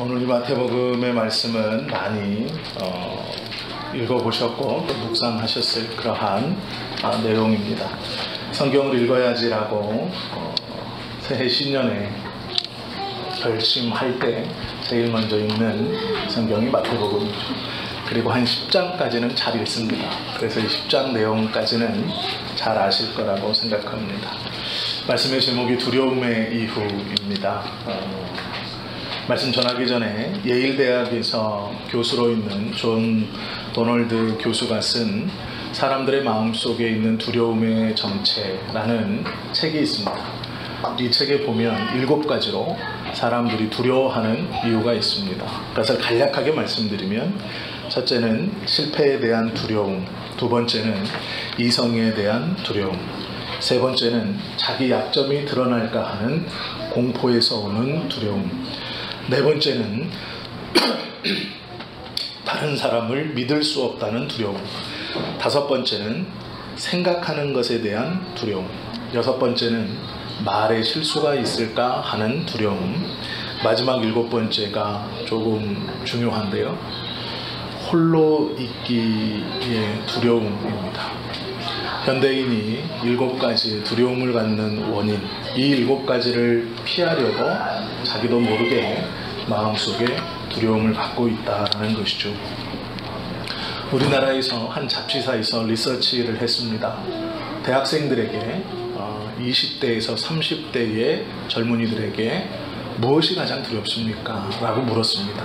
오늘 이 마태복음의 말씀은 많이 읽어보셨고 또 묵상하셨을 그러한 내용입니다. 성경을 읽어야지라고 새해 신년에 결심할 때 제일 먼저 읽는 성경이 마태복음이죠. 그리고 한 10장까지는 잘 읽습니다. 그래서 이 10장 내용까지는 잘 아실 거라고 생각합니다. 말씀의 제목이 두려움의 이후입니다. 말씀 전하기 전에 예일대학에서 교수로 있는 존 도널드 교수가 쓴 사람들의 마음속에 있는 두려움의 정체라는 책이 있습니다. 이 책에 보면 7가지로 사람들이 두려워하는 이유가 있습니다. 그것을 간략하게 말씀드리면, 첫째는 실패에 대한 두려움, 두 번째는 이성에 대한 두려움, 세 번째는 자기 약점이 드러날까 하는 공포에서 오는 두려움, 네 번째는 다른 사람을 믿을 수 없다는 두려움, 다섯 번째는 생각하는 것에 대한 두려움, 여섯 번째는 말에 실수가 있을까 하는 두려움, 마지막 7번째가 조금 중요한데요, 홀로 있기의 두려움입니다. 현대인이 7가지의 두려움을 갖는 원인, 이 7가지를 피하려고 자기도 모르게 마음속에 두려움을 갖고 있다는 것이죠. 우리나라에서 한 잡지사에서 리서치를 했습니다. 대학생들에게 20대에서 30대의 젊은이들에게 무엇이 가장 두렵습니까? 라고 물었습니다.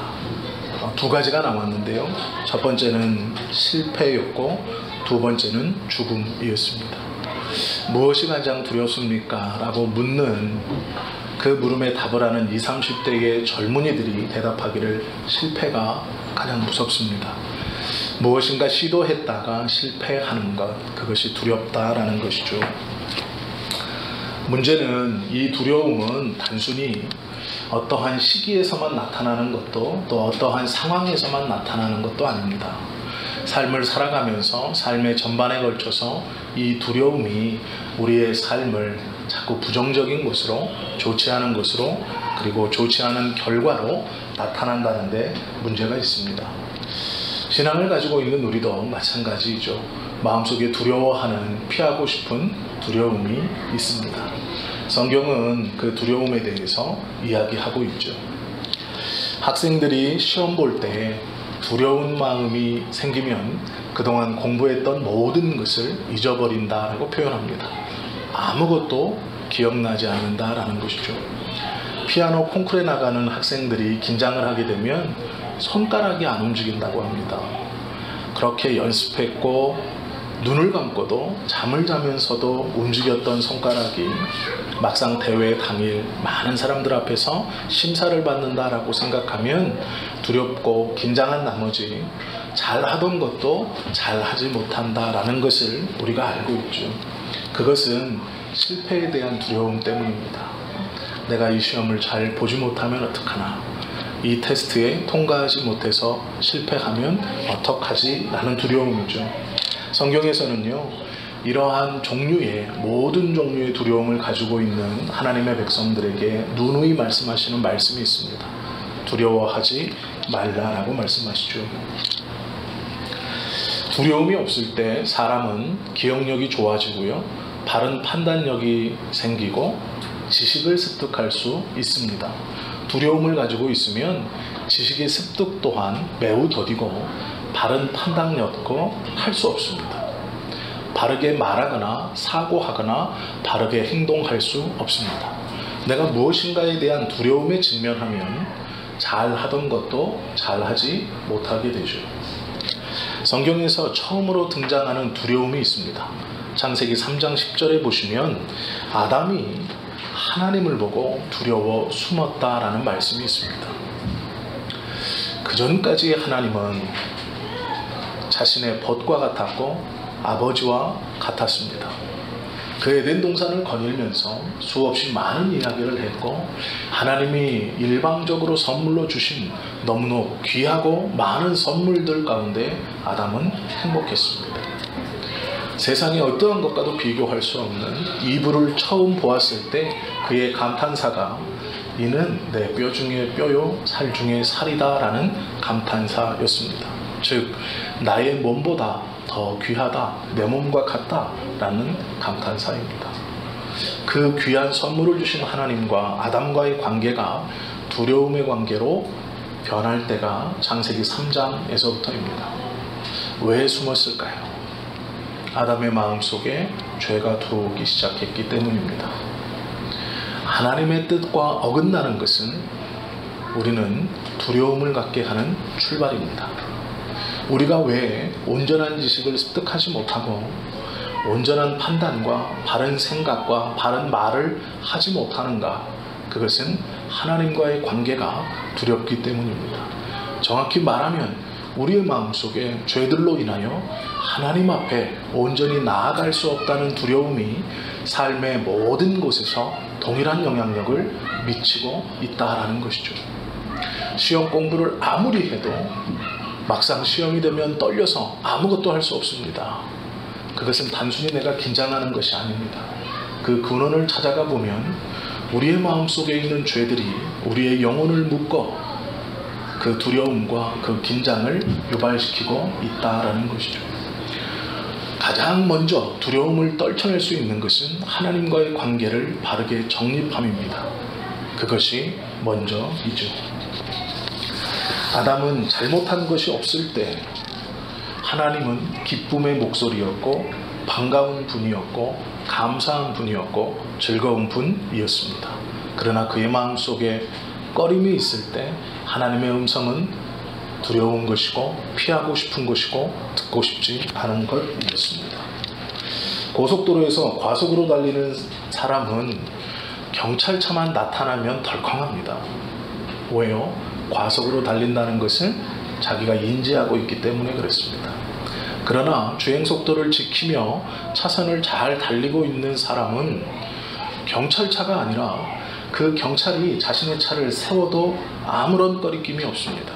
2가지가 나왔는데요. 첫 번째는 실패였고 두 번째는 죽음이었습니다. 무엇이 가장 두렵습니까? 라고 묻는 그 물음에 답을 하는 20, 30대의 젊은이들이 대답하기를 실패가 가장 무섭습니다. 무엇인가 시도했다가 실패하는 것, 그것이 두렵다라는 것이죠. 문제는 이 두려움은 단순히 어떠한 시기에서만 나타나는 것도 또 어떠한 상황에서만 나타나는 것도 아닙니다. 삶을 살아가면서 삶의 전반에 걸쳐서 이 두려움이 우리의 삶을 자꾸 부정적인 것으로, 좋지 않은 것으로, 그리고 좋지 않은 결과로 나타난다는 데 문제가 있습니다. 신앙을 가지고 있는 우리도 마찬가지이죠. 마음속에 두려워하는, 피하고 싶은 두려움이 있습니다. 성경은 그 두려움에 대해서 이야기하고 있죠. 학생들이 시험 볼 때 두려운 마음이 생기면 그동안 공부했던 모든 것을 잊어버린다라고 표현합니다. 아무것도 기억나지 않는다라는 것이죠. 피아노 콩쿠르에 나가는 학생들이 긴장을 하게 되면 손가락이 안 움직인다고 합니다. 그렇게 연습했고 눈을 감고도 잠을 자면서도 움직였던 손가락이 막상 대회 당일 많은 사람들 앞에서 심사를 받는다라고 생각하면 두렵고 긴장한 나머지 잘하던 것도 잘하지 못한다라는 것을 우리가 알고 있죠. 그것은 실패에 대한 두려움 때문입니다. 내가 이 시험을 잘 보지 못하면 어떡하나, 이 테스트에 통과하지 못해서 실패하면 어떡하지? 라는 두려움이죠. 성경에서는요, 이러한 종류의, 모든 종류의 두려움을 가지고 있는 하나님의 백성들에게 누누이 말씀하시는 말씀이 있습니다. 두려워하지 말라라고 말씀하시죠. 두려움이 없을 때 사람은 기억력이 좋아지고요, 바른 판단력이 생기고 지식을 습득할 수 있습니다. 두려움을 가지고 있으면 지식의 습득 또한 매우 더디고 바른 판단력도 할 수 없습니다. 바르게 말하거나 사고하거나 바르게 행동할 수 없습니다. 내가 무엇인가에 대한 두려움에 직면하면 잘하던 것도 잘하지 못하게 되죠. 성경에서 처음으로 등장하는 두려움이 있습니다. 창세기 3장 10절에 보시면 아담이 하나님을 보고 두려워 숨었다라는 말씀이 있습니다. 그 전까지 하나님은 자신의 벗과 같았고 아버지와 같았습니다. 그 에덴 동산을 거닐면서 수없이 많은 이야기를 했고 하나님이 일방적으로 선물로 주신 너무나 귀하고 많은 선물들 가운데 아담은 행복했습니다. 세상의 어떠한 것과도 비교할 수 없는 이브를 처음 보았을 때 그의 감탄사가 이는 내 뼈 중에 뼈요 살 중에 살이다 라는 감탄사였습니다. 즉 나의 몸보다 더 귀하다, 내 몸과 같다 라는 감탄사입니다. 그 귀한 선물을 주신 하나님과 아담과의 관계가 두려움의 관계로 변할 때가 창세기 3장에서부터입니다. 왜 숨었을까요? 아담의 마음속에 죄가 들어오기 시작했기 때문입니다. 하나님의 뜻과 어긋나는 것은 우리는 두려움을 갖게 하는 출발입니다. 우리가 왜 온전한 지식을 습득하지 못하고 온전한 판단과 바른 생각과 바른 말을 하지 못하는가? 그것은 하나님과의 관계가 두렵기 때문입니다. 정확히 말하면 우리의 마음속에 죄들로 인하여 하나님 앞에 온전히 나아갈 수 없다는 두려움이 삶의 모든 곳에서 동일한 영향력을 미치고 있다라는 것이죠. 시험 공부를 아무리 해도 막상 시험이 되면 떨려서 아무것도 할 수 없습니다. 그것은 단순히 내가 긴장하는 것이 아닙니다. 그 근원을 찾아가 보면 우리의 마음속에 있는 죄들이 우리의 영혼을 묶어 그 두려움과 그 긴장을 유발시키고 있다라는 것이죠. 가장 먼저 두려움을 떨쳐낼 수 있는 것은 하나님과의 관계를 바르게 정립함입니다. 그것이 먼저이죠. 아담은 잘못한 것이 없을 때 하나님은 기쁨의 목소리였고 반가운 분이었고 감사한 분이었고 즐거운 분이었습니다. 그러나 그의 마음속에 꺼림이 있을 때 하나님의 음성은 두려운 것이고 피하고 싶은 것이고 듣고 싶지 않은 것이었습니다. 고속도로에서 과속으로 달리는 사람은 경찰차만 나타나면 덜컹합니다. 왜요? 과속으로 달린다는 것은 자기가 인지하고 있기 때문에 그렇습니다. 그러나 주행속도를 지키며 차선을 잘 달리고 있는 사람은 경찰차가 아니라 그 경찰이 자신의 차를 세워도 아무런 꺼리낌이 없습니다.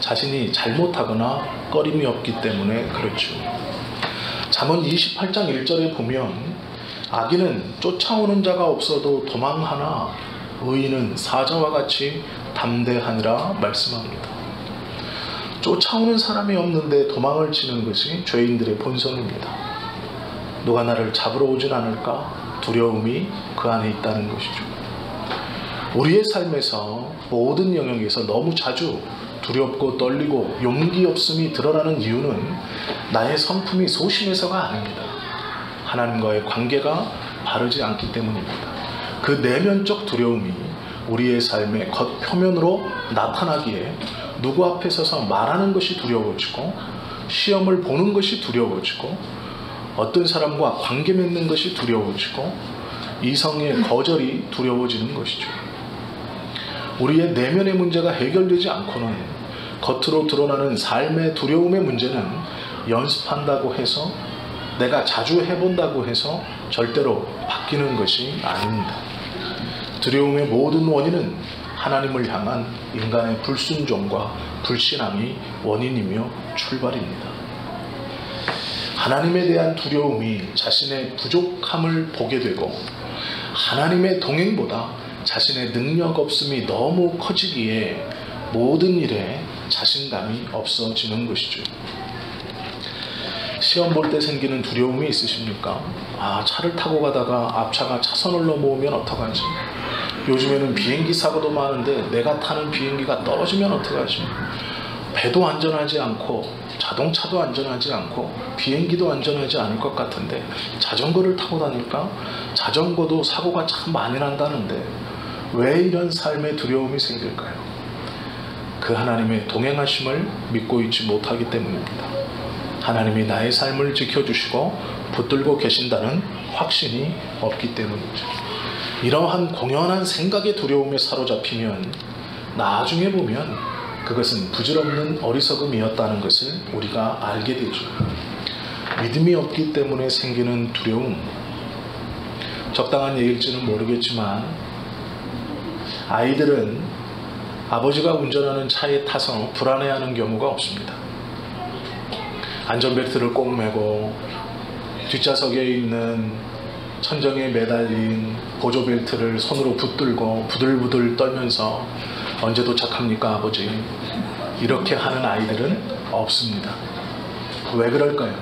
자신이 잘못하거나 꺼림이 없기 때문에 그렇죠. 잠언 28장 1절에 보면 악인은 쫓아오는 자가 없어도 도망하나 의인은 사자와 같이 담대하니라 말씀합니다. 쫓아오는 사람이 없는데 도망을 치는 것이 죄인들의 본성입니다. 누가 나를 잡으러 오진 않을까? 두려움이 그 안에 있다는 것이죠. 우리의 삶에서 모든 영역에서 너무 자주 두렵고 떨리고 용기 없음이 드러나는 이유는 나의 성품이 소심해서가 아닙니다. 하나님과의 관계가 바르지 않기 때문입니다. 그 내면적 두려움이 우리의 삶의 겉표면으로 나타나기에 누구 앞에 서서 말하는 것이 두려워지고 시험을 보는 것이 두려워지고 어떤 사람과 관계 맺는 것이 두려워지고 이성의 거절이 두려워지는 것이죠. 우리의 내면의 문제가 해결되지 않고는 겉으로 드러나는 삶의 두려움의 문제는 연습한다고 해서 내가 자주 해본다고 해서 절대로 바뀌는 것이 아닙니다. 두려움의 모든 원인은 하나님을 향한 인간의 불순종과 불신앙이 원인이며 출발입니다. 하나님에 대한 두려움이 자신의 부족함을 보게 되고 하나님의 동행보다 자신의 능력 없음이 너무 커지기에 모든 일에 자신감이 없어지는 것이죠. 시험 볼 때 생기는 두려움이 있으십니까? 차를 타고 가다가 앞차가 차선을 넘어오면 어떡하지? 요즘에는 비행기 사고도 많은데 내가 타는 비행기가 떨어지면 어떡하지? 배도 안전하지 않고 자동차도 안전하지 않고 비행기도 안전하지 않을 것 같은데 자전거를 타고 다니까 자전거도 사고가 참 많이 난다는데 왜 이런 삶의 두려움이 생길까요? 그 하나님의 동행하심을 믿고 있지 못하기 때문입니다. 하나님이 나의 삶을 지켜주시고 붙들고 계신다는 확신이 없기 때문이죠. 이러한 공연한 생각의 두려움에 사로잡히면 나중에 보면 그것은 부질없는 어리석음이었다는 것을 우리가 알게 되죠. 믿음이 없기 때문에 생기는 두려움, 적당한 얘기일지는 모르겠지만 아이들은 아버지가 운전하는 차에 타서 불안해하는 경우가 없습니다. 안전벨트를 꼭 매고 뒷좌석에 있는 천정에 매달린 보조벨트를 손으로 붙들고 부들부들 떨면서 언제 도착합니까 아버지? 이렇게 하는 아이들은 없습니다. 왜 그럴까요?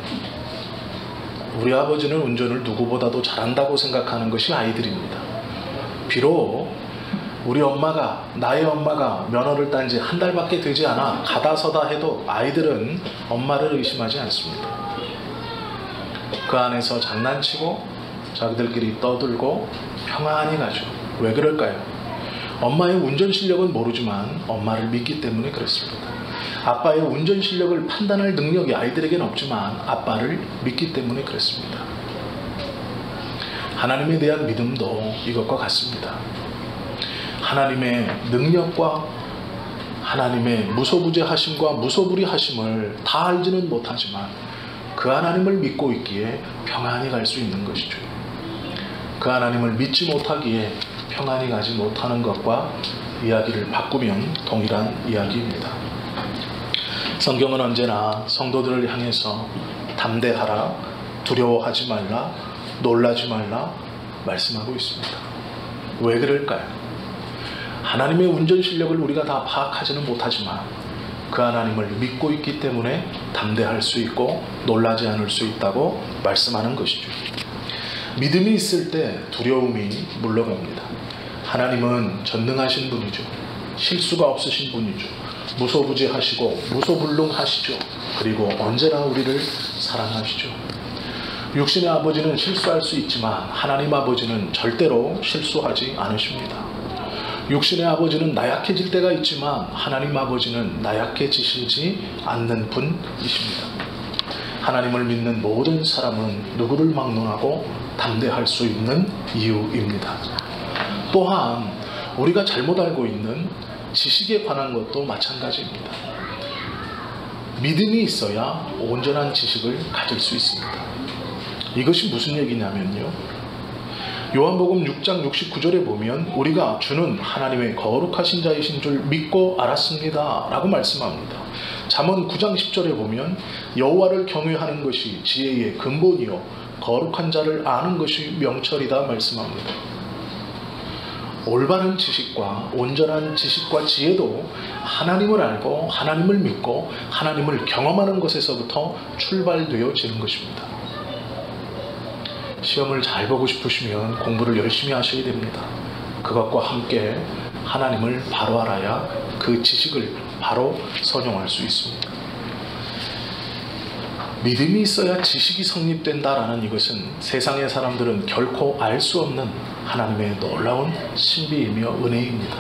우리 아버지는 운전을 누구보다도 잘한다고 생각하는 것이 아이들입니다. 비록 우리 엄마가, 나의 엄마가 면허를 딴 지 한 달밖에 되지 않아 가다 서다 해도 아이들은 엄마를 의심하지 않습니다. 그 안에서 장난치고 자기들끼리 떠들고 평안히 가죠. 왜 그럴까요? 엄마의 운전 실력은 모르지만 엄마를 믿기 때문에 그렇습니다. 아빠의 운전 실력을 판단할 능력이 아이들에게는 없지만 아빠를 믿기 때문에 그렇습니다. 하나님에 대한 믿음도 이것과 같습니다. 하나님의 능력과 하나님의 무소부재하심과 무소불위하심을 다 알지는 못하지만 그 하나님을 믿고 있기에 평안히 갈 수 있는 것이죠. 그 하나님을 믿지 못하기에 평안히 가지 못하는 것과 이야기를 바꾸면 동일한 이야기입니다. 성경은 언제나 성도들을 향해서 담대하라, 두려워하지 말라, 놀라지 말라 말씀하고 있습니다. 왜 그럴까요? 하나님의 운전 실력을 우리가 다 파악하지는 못하지만 그 하나님을 믿고 있기 때문에 담대할 수 있고 놀라지 않을 수 있다고 말씀하는 것이죠. 믿음이 있을 때 두려움이 물러갑니다. 하나님은 전능하신 분이죠. 실수가 없으신 분이죠. 무소부재하시고 무소불능하시죠. 그리고 언제나 우리를 사랑하시죠. 육신의 아버지는 실수할 수 있지만 하나님 아버지는 절대로 실수하지 않으십니다. 육신의 아버지는 나약해질 때가 있지만 하나님 아버지는 나약해지시지 않는 분이십니다. 하나님을 믿는 모든 사람은 누구를 막론하고 담대할 수 있는 이유입니다. 또한 우리가 잘못 알고 있는 지식에 관한 것도 마찬가지입니다. 믿음이 있어야 온전한 지식을 가질 수 있습니다. 이것이 무슨 얘기냐면요, 요한복음 6장 69절에 보면 우리가 주는 하나님의 거룩하신 자이신 줄 믿고 알았습니다 라고 말씀합니다. 잠언 9장 10절에 보면 여호와를 경외하는 것이 지혜의 근본이요 거룩한 자를 아는 것이 명철이다 말씀합니다. 올바른 지식과 온전한 지식과 지혜도 하나님을 알고 하나님을 믿고 하나님을 경험하는 것에서부터 출발되어지는 것입니다. 시험을 잘 보고 싶으시면 공부를 열심히 하셔야 됩니다. 그것과 함께 하나님을 바로 알아야 그 지식을 바로 선용할 수 있습니다. 믿음이 있어야 지식이 성립된다라는 이것은 세상의 사람들은 결코 알 수 없는 하나님의 놀라운 신비이며 은혜입니다.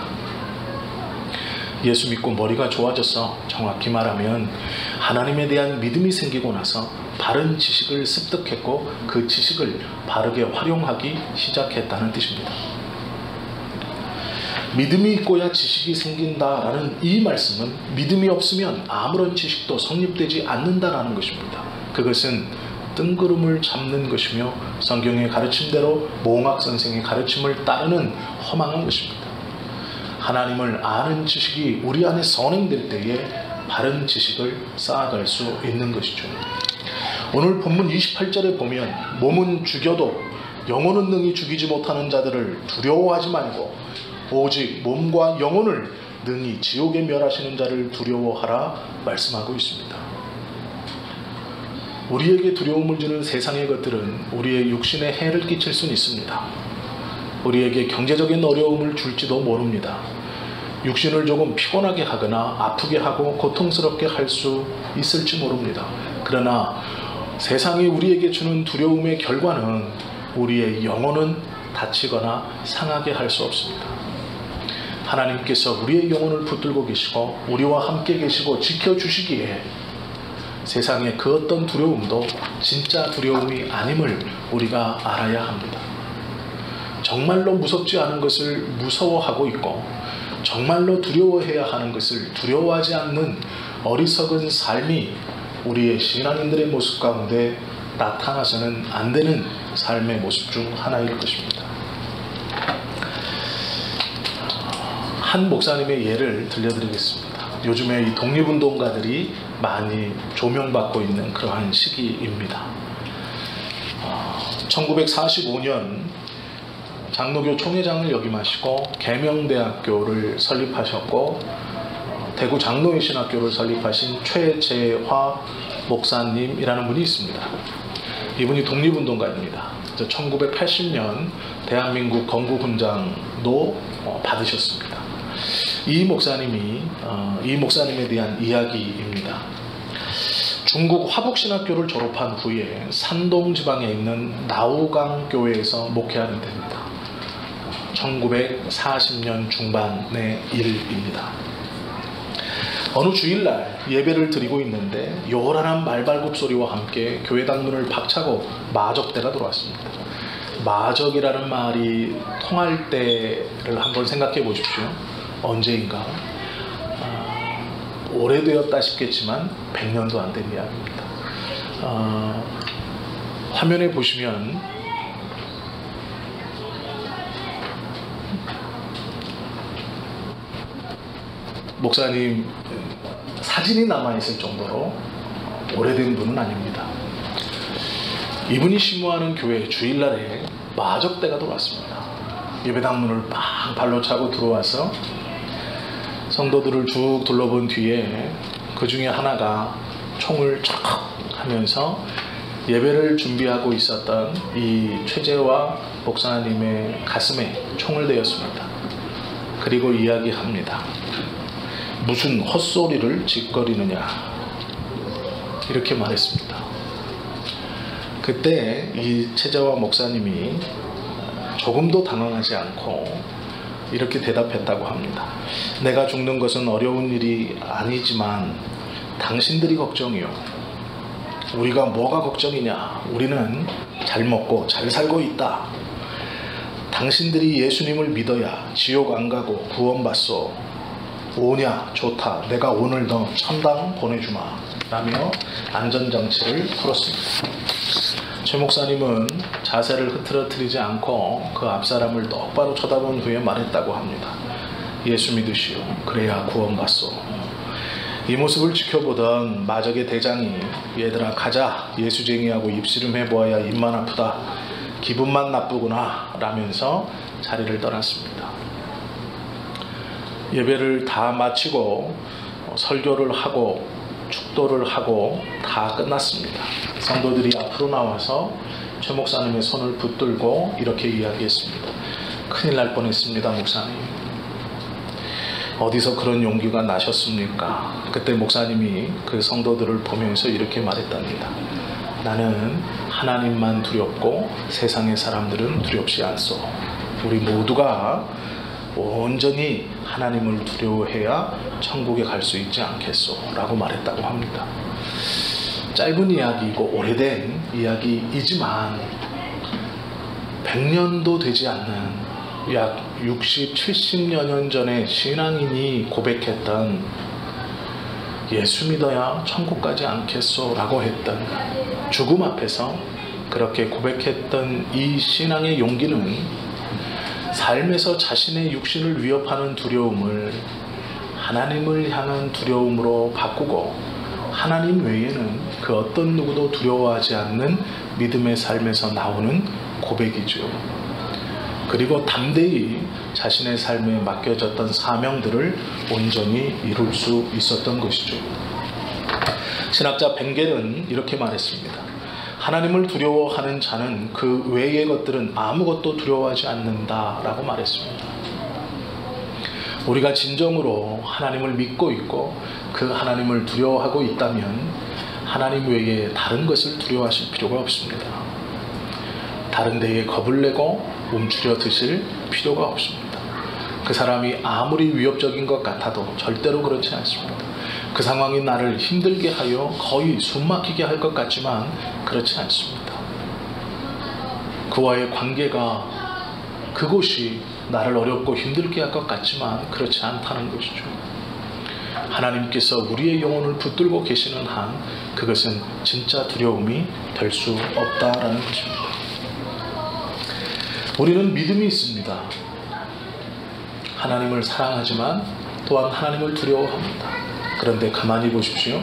예수 믿고 머리가 좋아져서 정확히 말하면 하나님에 대한 믿음이 생기고 나서 바른 지식을 습득했고 그 지식을 바르게 활용하기 시작했다는 뜻입니다. 믿음이 있고야 지식이 생긴다라는 이 말씀은 믿음이 없으면 아무런 지식도 성립되지 않는다라는 것입니다. 그것은 뜬구름을 잡는 것이며 성경의 가르침대로 모홍학 선생의 가르침을 따르는 허망한 것입니다. 하나님을 아는 지식이 우리 안에 선행될 때에 바른 지식을 쌓아갈 수 있는 것이죠. 오늘 본문 28절에 보면 몸은 죽여도 영혼은 능히 죽이지 못하는 자들을 두려워하지 말고 오직 몸과 영혼을 능히 지옥에 멸하시는 자를 두려워하라 말씀하고 있습니다. 우리에게 두려움을 주는 세상의 것들은 우리의 육신에 해를 끼칠 수는 있습니다. 우리에게 경제적인 어려움을 줄지도 모릅니다. 육신을 조금 피곤하게 하거나 아프게 하고 고통스럽게 할 수 있을지 모릅니다. 그러나 세상이 우리에게 주는 두려움의 결과는 우리의 영혼은 다치거나 상하게 할 수 없습니다. 하나님께서 우리의 영혼을 붙들고 계시고 우리와 함께 계시고 지켜주시기에 세상의 그 어떤 두려움도 진짜 두려움이 아님을 우리가 알아야 합니다. 정말로 무섭지 않은 것을 무서워하고 있고 정말로 두려워해야 하는 것을 두려워하지 않는 어리석은 삶이 우리의 신앙인들의 모습 가운데 나타나서는 안 되는 삶의 모습 중 하나일 것입니다. 한 목사님의 예를 들려드리겠습니다. 요즘에 이 독립운동가들이 많이 조명받고 있는 그러한 시기입니다. 1945년 장로교 총회장을 역임하시고 계명대학교를 설립하셨고 대구 장로의 신학교를 설립하신 최재화 목사님이라는 분이 있습니다. 이분이 독립운동가입니다. 1980년 대한민국 건국훈장도 받으셨습니다. 이 목사님에 대한 이야기입니다. 중국 화북신학교를 졸업한 후에 산동 지방에 있는 나우강 교회에서 목회하는 데입니다. 1940년 중반의 일입니다. 어느 주일날 예배를 드리고 있는데 요란한 말발굽 소리와 함께 교회당 문을 박차고 마적대가 들어왔습니다. 마적이라는 말이 통할 때를 한번 생각해 보십시오. 언제인가? 오래되었다 싶겠지만 100년도 안 된 이야기입니다. 화면에 보시면 목사님 사진이 남아있을 정도로 오래된 분은 아닙니다. 이분이 심무하는 교회 주일날에 마적대가 들어왔습니다. 예배당 문을 빵 발로 차고 들어와서 성도들을 쭉 둘러본 뒤에 그 중에 하나가 총을 촥 하면서 예배를 준비하고 있었던 이 최재화 목사님의 가슴에 총을 대었습니다. 그리고 이야기합니다. 무슨 헛소리를 짓거리느냐, 이렇게 말했습니다. 그때 이 최재화 목사님이 조금도 당황하지 않고 이렇게 대답했다고 합니다. 내가 죽는 것은 어려운 일이 아니지만 당신들이 걱정이요. 우리가 뭐가 걱정이냐? 우리는 잘 먹고 잘 살고 있다. 당신들이 예수님을 믿어야 지옥 안 가고 구원받소. 오냐? 좋다. 내가 오늘 너 천당 보내주마. 라며 안전장치를 풀었습니다. 최 목사님은 자세를 흐트러뜨리지 않고 그 앞사람을 똑바로 쳐다본 후에 말했다고 합니다. 예수 믿으시오. 그래야 구원받소. 이 모습을 지켜보던 마적의 대장이 얘들아 가자. 예수쟁이하고 입씨름해보아야 입만 아프다. 기분만 나쁘구나. 라면서 자리를 떠났습니다. 예배를 다 마치고 설교를 하고 축도를 하고 다 끝났습니다. 성도들이 앞으로 나와서 최 목사님의 손을 붙들고 이렇게 이야기했습니다. 큰일 날 뻔했습니다, 목사님. 어디서 그런 용기가 나셨습니까? 그때 목사님이 그 성도들을 보면서 이렇게 말했답니다. 나는 하나님만 두렵고 세상의 사람들은 두렵지 않소. 우리 모두가 온전히 하나님을 두려워해야 천국에 갈 수 있지 않겠소 라고 말했다고 합니다. 짧은 이야기이고 오래된 이야기이지만 100년도 되지 않는 약 60, 70여 년 전에 신앙인이 고백했던 예수 믿어야 천국 가지 않겠소 라고 했던 죽음 앞에서 그렇게 고백했던 이 신앙의 용기는 삶에서 자신의 육신을 위협하는 두려움을 하나님을 향한 두려움으로 바꾸고 하나님 외에는 그 어떤 누구도 두려워하지 않는 믿음의 삶에서 나오는 고백이죠. 그리고 담대히 자신의 삶에 맡겨졌던 사명들을 온전히 이룰 수 있었던 것이죠. 신학자 벵겔은 이렇게 말했습니다. 하나님을 두려워하는 자는 그 외의 것들은 아무것도 두려워하지 않는다 라고 말했습니다. 우리가 진정으로 하나님을 믿고 있고 그 하나님을 두려워하고 있다면 하나님 외에 다른 것을 두려워하실 필요가 없습니다. 다른 데에 겁을 내고 움츠려 드실 필요가 없습니다. 그 사람이 아무리 위협적인 것 같아도 절대로 그렇지 않습니다. 그 상황이 나를 힘들게 하여 거의 숨막히게 할 것 같지만 그렇지 않습니다. 그와의 관계가 그곳이 나를 어렵고 힘들게 할 것 같지만 그렇지 않다는 것이죠. 하나님께서 우리의 영혼을 붙들고 계시는 한 그것은 진짜 두려움이 될 수 없다라는 것입니다. 우리는 믿음이 있습니다. 하나님을 사랑하지만 또한 하나님을 두려워합니다. 그런데 가만히 보십시오.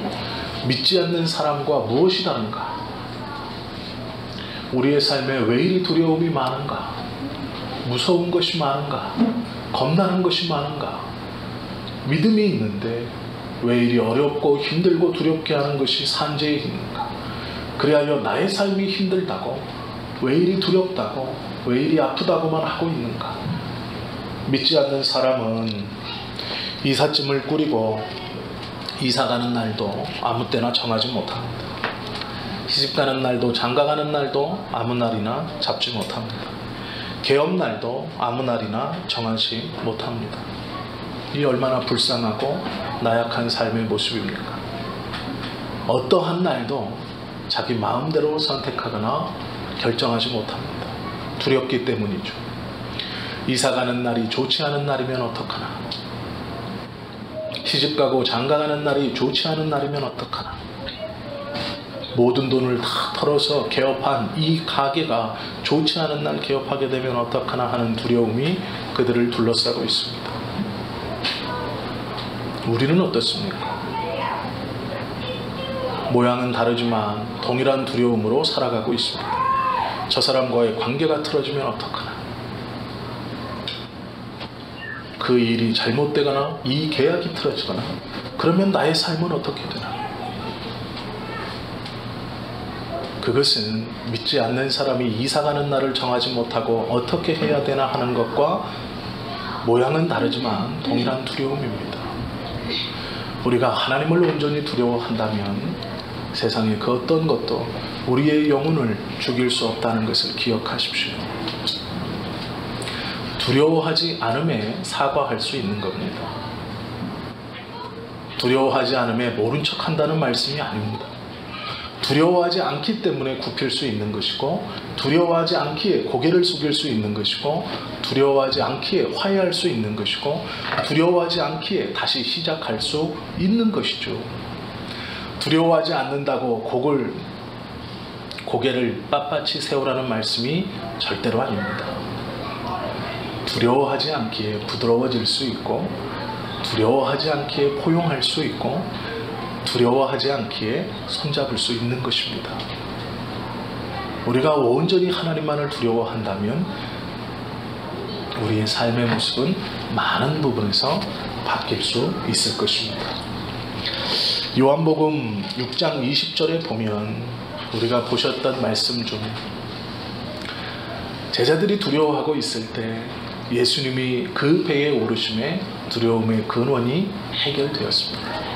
믿지 않는 사람과 무엇이 다른가? 우리의 삶에 왜 이리 두려움이 많은가? 무서운 것이 많은가? 겁나는 것이 많은가? 믿음이 있는데 왜 이리 어렵고 힘들고 두렵게 하는 것이 산재에 있는가? 그리하여 나의 삶이 힘들다고, 왜 이리 두렵다고, 왜 이리 아프다고만 하고 있는가? 믿지 않는 사람은 이삿짐을 꾸리고 이사가는 날도 아무 때나 정하지 못합니다. 시집가는 날도 장가가는 날도 아무 날이나 잡지 못합니다. 개업날도 아무 날이나 정하지 못합니다. 이 얼마나 불쌍하고 나약한 삶의 모습입니까? 어떠한 날도 자기 마음대로 선택하거나 결정하지 못합니다. 두렵기 때문이죠. 이사가는 날이 좋지 않은 날이면 어떡하나? 시집가고 장가가는 날이 좋지 않은 날이면 어떡하나? 모든 돈을 다 털어서 개업한 이 가게가 좋지 않은 날 개업하게 되면 어떡하나 하는 두려움이 그들을 둘러싸고 있습니다. 우리는 어떻습니까? 모양은 다르지만 동일한 두려움으로 살아가고 있습니다. 저 사람과의 관계가 틀어지면 어떡하나? 그 일이 잘못되거나 이 계약이 틀어지거나 그러면 나의 삶은 어떻게 되나? 그것은 믿지 않는 사람이 이사가는 날을 정하지 못하고 어떻게 해야 되나 하는 것과 모양은 다르지만 동일한 두려움입니다. 우리가 하나님을 온전히 두려워한다면 세상의 그 어떤 것도 우리의 영혼을 죽일 수 없다는 것을 기억하십시오. 두려워하지 않음에 사과할 수 있는 겁니다. 두려워하지 않음에 모른 척한다는 말씀이 아닙니다. 두려워하지 않기 때문에 굽힐 수 있는 것이고, 두려워하지 않기에 고개를 숙일 수 있는 것이고, 두려워하지 않기에 화해할 수 있는 것이고, 두려워하지 않기에 다시 시작할 수 있는 것이죠. 두려워하지 않는다고 고개를 빳빳이 세우라는 말씀이 절대로 아닙니다. 두려워하지 않기에 부드러워질 수 있고, 두려워하지 않기에 포용할 수 있고, 두려워하지 않기에 손잡을 수 있는 것입니다. 우리가 온전히 하나님만을 두려워한다면 우리의 삶의 모습은 많은 부분에서 바뀔 수 있을 것입니다. 요한복음 6장 20절에 보면 우리가 보셨던 말씀 중 제자들이 두려워하고 있을 때 예수님이 그 배에 오르심에 두려움의 근원이 해결되었습니다.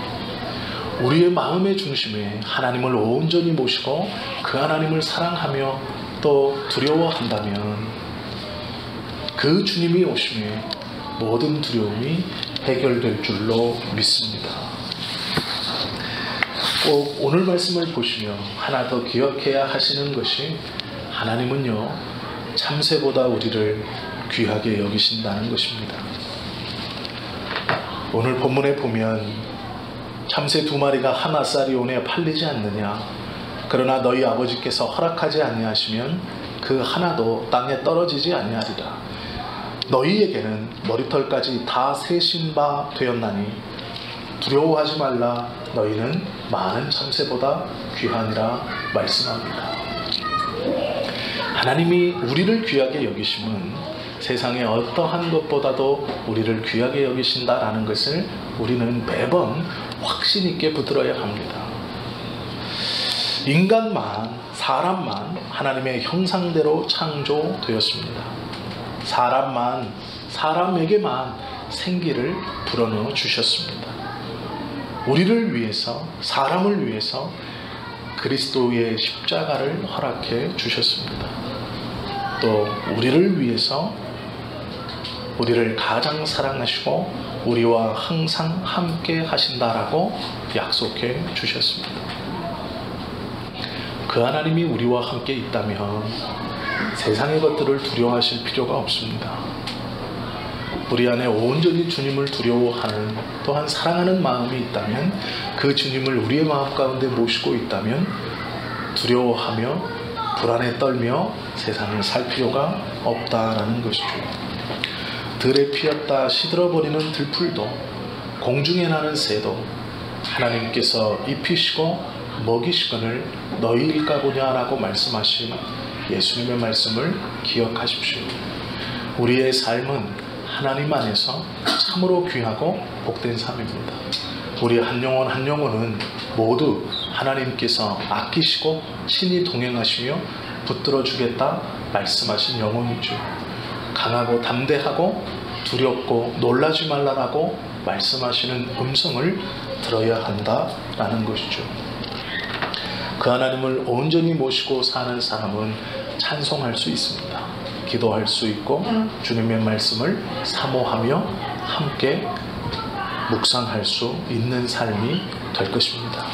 우리의 마음의 중심에 하나님을 온전히 모시고 그 하나님을 사랑하며 또 두려워한다면 그 주님이 오심에 모든 두려움이 해결될 줄로 믿습니다. 꼭 오늘 말씀을 보시며 하나 더 기억해야 하시는 것이, 하나님은요 참새보다 우리를 귀하게 여기신다는 것입니다. 오늘 본문에 보면 참새 2마리가 한 아사리온에 팔리지 않느냐, 그러나 너희 아버지께서 허락하지 아니하시면 그 하나도 땅에 떨어지지 아니하리라. 너희에게는 머리털까지 다 세신 바 되었나니 두려워하지 말라. 너희는 많은 참새보다 귀하니라 말씀합니다. 하나님이 우리를 귀하게 여기심은 세상의 어떠한 것보다도 우리를 귀하게 여기신다라는 것을 우리는 매번 확신 있게 붙들어야 합니다. 인간만, 사람만 하나님의 형상대로 창조되었습니다. 사람에게만 생기를 불어넣어 주셨습니다. 우리를 위해서, 사람을 위해서 그리스도의 십자가를 허락해 주셨습니다. 또 우리를 위해서 우리를 가장 사랑하시고 우리와 항상 함께 하신다라고 약속해 주셨습니다. 그 하나님이 우리와 함께 있다면 세상의 것들을 두려워하실 필요가 없습니다. 우리 안에 온전히 주님을 두려워하는, 또한 사랑하는 마음이 있다면, 그 주님을 우리의 마음 가운데 모시고 있다면 두려워하며 불안에 떨며 세상을 살 필요가 없다라는 것이죠. 들에 피었다 시들어버리는 들풀도, 공중에 나는 새도 하나님께서 입히시고 먹이시거늘 너희일까 보냐라고 말씀하신 예수님의 말씀을 기억하십시오. 우리의 삶은 하나님 안에서 참으로 귀하고 복된 삶입니다. 우리 한 영혼 한 영혼은 모두 하나님께서 아끼시고 친히 동행하시며 붙들어 주겠다 말씀하신 영혼이죠. 강하고 담대하고 두렵고 놀라지 말라라고 말씀하시는 음성을 들어야 한다라는 것이죠. 그 하나님을 온전히 모시고 사는 사람은 찬송할 수 있습니다. 기도할 수 있고 주님의 말씀을 사모하며 함께 묵상할 수 있는 삶이 될 것입니다.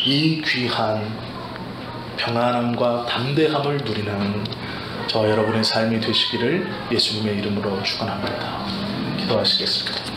이 귀한 평안함과 담대함을 누리는 저 여러분의 삶이 되시기를 예수님의 이름으로 축원합니다. 기도하시겠습니다.